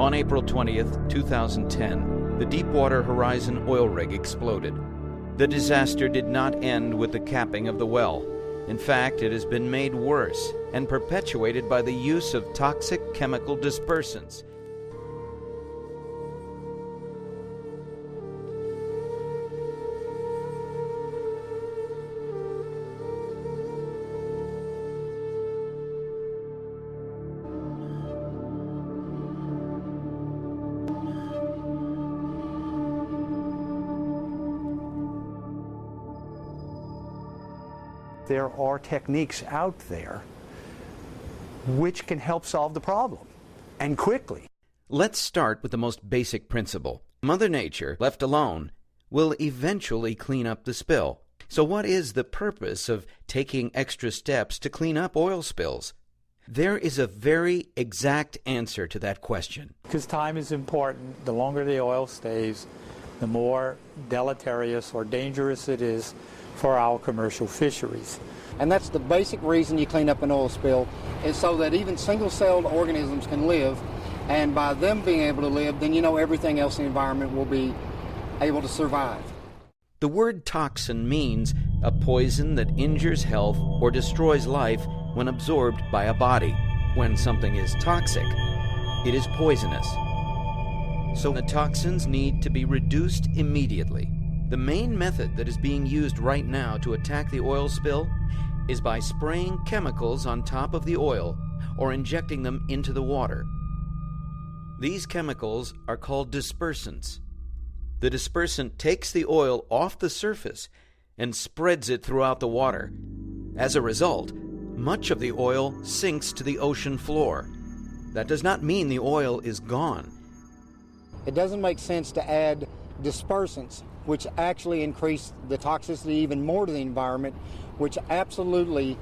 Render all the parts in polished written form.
On April 20th, 2010, the Deepwater Horizon oil rig exploded. The disaster did not end with the capping of the well. In fact, it has been made worse and perpetuated by the use of toxic chemical dispersants. There are techniques out there which can help solve the problem, and quickly. Let's start with the most basic principle. Mother Nature, left alone, will eventually clean up the spill. So what is the purpose of taking extra steps to clean up oil spills? There is a very exact answer to that question. Because time is important. The longer the oil stays, the more deleterious or dangerous it is for our commercial fisheries. And that's the basic reason you clean up an oil spill, is so that even single-celled organisms can live, and by them being able to live, then you know everything else in the environment will be able to survive. The word toxin means a poison that injures health or destroys life when absorbed by a body. When something is toxic, it is poisonous. So the toxins need to be reduced immediately. The main method that is being used right now to attack the oil spill is by spraying chemicals on top of the oil or injecting them into the water. These chemicals are called dispersants. The dispersant takes the oil off the surface and spreads it throughout the water. As a result, much of the oil sinks to the ocean floor. That does not mean the oil is gone. It doesn't make sense to add dispersants, which actually increase the toxicity even more to the environment, which absolutely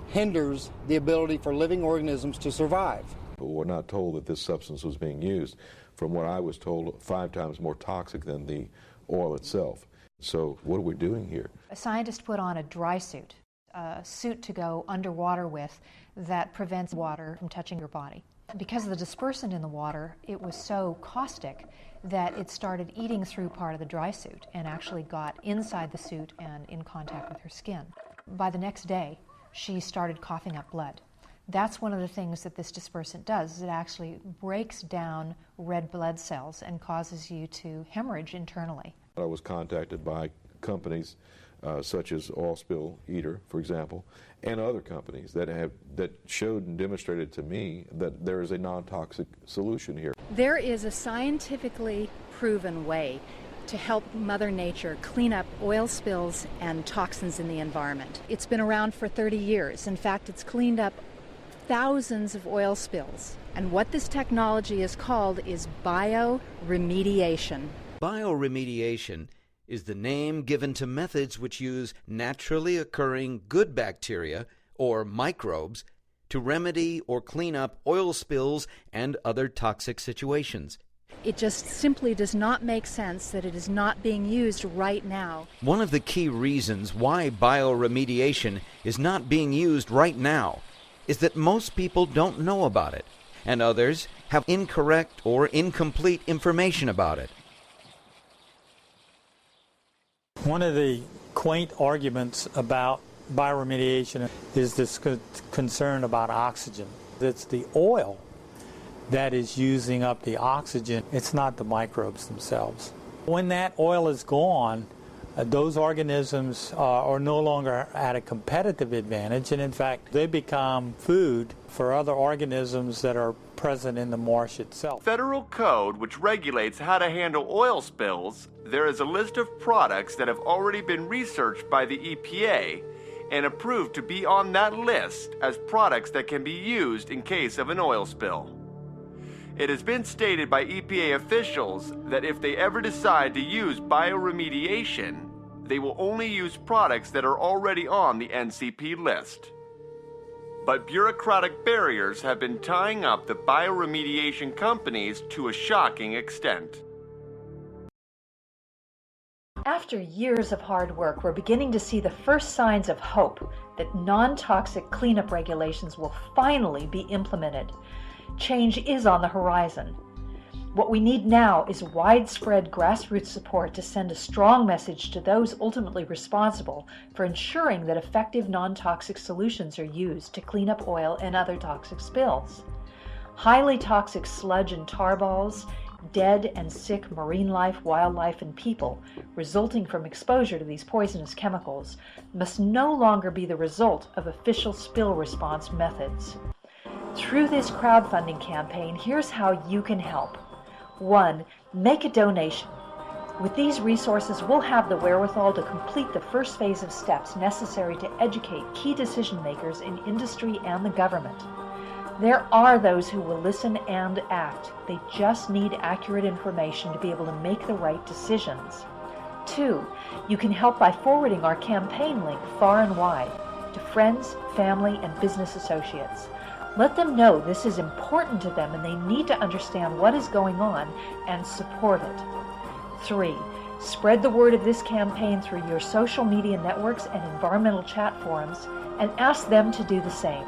hinders the ability for living organisms to survive. But we're not told that this substance was being used. From what I was told, 5 times more toxic than the oil itself. So what are we doing here? A scientist put on a dry suit, a suit to go underwater with that prevents water from touching your body. Because of the dispersant in the water, it was so caustic that it started eating through part of the dry suit and actually got inside the suit and in contact with her skin. By the next day, she started coughing up blood. That's one of the things that this dispersant does, is it actually breaks down red blood cells and causes you to hemorrhage internally. I was contacted by companies such as Oil Spill Eater, for example, and other companies that showed and demonstrated to me that there is a non-toxic solution here. There is a scientifically proven way to help Mother Nature clean up oil spills and toxins in the environment. It's been around for 30 years. In fact, it's cleaned up thousands of oil spills. And what this technology is called is bioremediation. Bioremediation is the name given to methods which use naturally occurring good bacteria, or microbes, to remedy or clean up oil spills and other toxic situations. It just simply does not make sense that it is not being used right now. One of the key reasons why bioremediation is not being used right now is that most people don't know about it, and others have incorrect or incomplete information about it. One of the quaint arguments about bioremediation is this concern about oxygen. It's the oil that is using up the oxygen. It's not the microbes themselves. When that oil is gone, those organisms are no longer at a competitive advantage, and in fact, they become food for other organisms that are present in the marsh itself. Federal code, which regulates how to handle oil spills, there is a list of products that have already been researched by the EPA and approved to be on that list as products that can be used in case of an oil spill. It has been stated by EPA officials that if they ever decide to use bioremediation, they will only use products that are already on the NCP list. But bureaucratic barriers have been tying up the bioremediation companies to a shocking extent. After years of hard work, we're beginning to see the first signs of hope that non-toxic cleanup regulations will finally be implemented. Change is on the horizon. What we need now is widespread grassroots support to send a strong message to those ultimately responsible for ensuring that effective non-toxic solutions are used to clean up oil and other toxic spills. Highly toxic sludge and tar balls, dead and sick marine life, wildlife, and people resulting from exposure to these poisonous chemicals must no longer be the result of official spill response methods. Through this crowdfunding campaign, here's how you can help. 1. Make a donation. With these resources, we'll have the wherewithal to complete the first phase of steps necessary to educate key decision makers in industry and the government. There are those who will listen and act. They just need accurate information to be able to make the right decisions. 2. You can help by forwarding our campaign link far and wide to friends, family, and business associates. Let them know this is important to them and they need to understand what is going on and support it. 3. Spread the word of this campaign through your social media networks and environmental chat forums and ask them to do the same.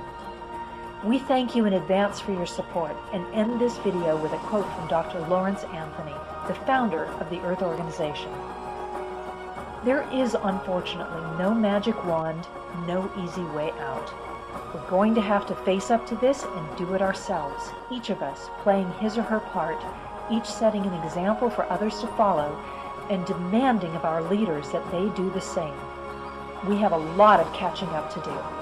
We thank you in advance for your support and end this video with a quote from Dr. Lawrence Anthony, the founder of the Earth Organization. There is unfortunately no magic wand, no easy way out. We're going to have to face up to this and do it ourselves, each of us playing his or her part, each setting an example for others to follow, and demanding of our leaders that they do the same. We have a lot of catching up to do.